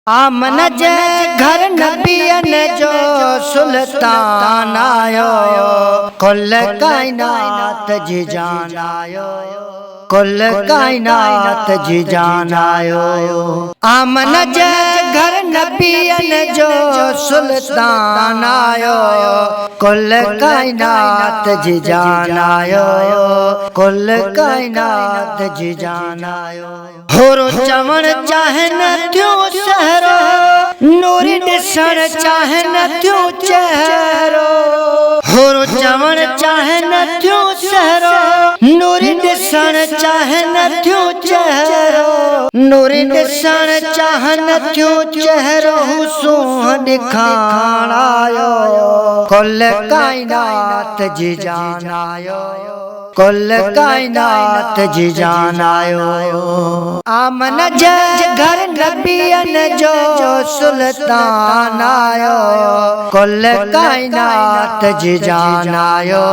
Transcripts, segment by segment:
आमन जे घर नबियन जो सुल्तान आयो, कुल कायनात जी जान आयो, कुल कायनात जी जान आयो। आमन जे घर नबियन जो सुल्तान आयो, कुल कायनात जी जान आयो, कुल कायनात जी जान आयो। होरो चवण चाहन थियो सहरो, नूरी ॾिसण चाहन थियो चेहरो। होरो चवण चाहन थियो सहरो, नूरी ॾिसण चाहन थियो चेहरो। नूरी ॾिसण चाहन थियो चेहरो, सूंहं ॾिखाण आयो, कुल कायनात जी जान आयो, कुल कायनात जी जान आयो। आमन जे घर नबियन जो सुल्तान आयो, कुल कायनात जी जान आयो,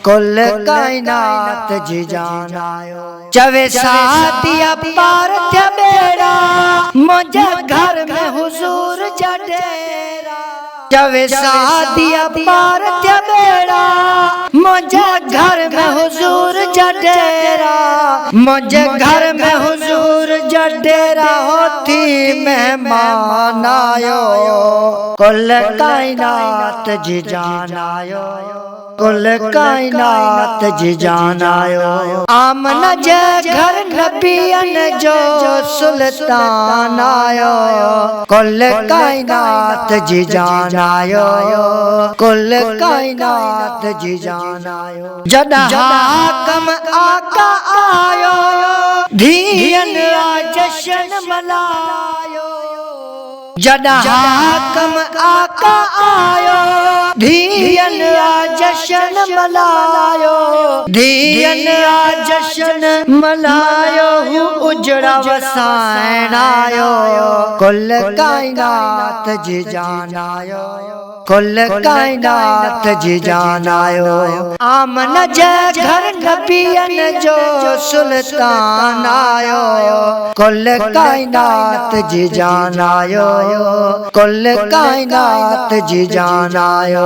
कुल कायनात जी जान आयो। चवे सादिया पार थिया बेड़ा, मुंहिंजे घर में हुजूर जा डेरा। चवे सादिया पार थिया बेड़ा, मुंहिंजे घर में हुजूर जा डेरा। मुंहिंजे घर में हुजूर जा डेरा, होती मेहमान आयो, कुल कायनात जी जान आयो, कुल कायनात जी जान आयो। आमन जे घर नबियन जो सुल्तान आयो, कुल कायनात जी जान आयो, कुल कायनात जी जान आयो। जॾहिं हाकम आका आयो, धीअन जशन मल्हायो। जॾहिं हाकम आका आयो, धीअन जशन मल्हायो, धीअन जशन मल्हायो। हू उजड़ा वसाइण आयो, कुल कायनात जी जान आयो, कुल कायनात जी जान आयो। आमन जे घर नबियन जो सुल्तान आयो, कुल कायनात जी जान आयो, कुल कायनात जी जान आयो,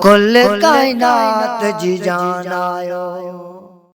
कुल कायनात जी जान आयो।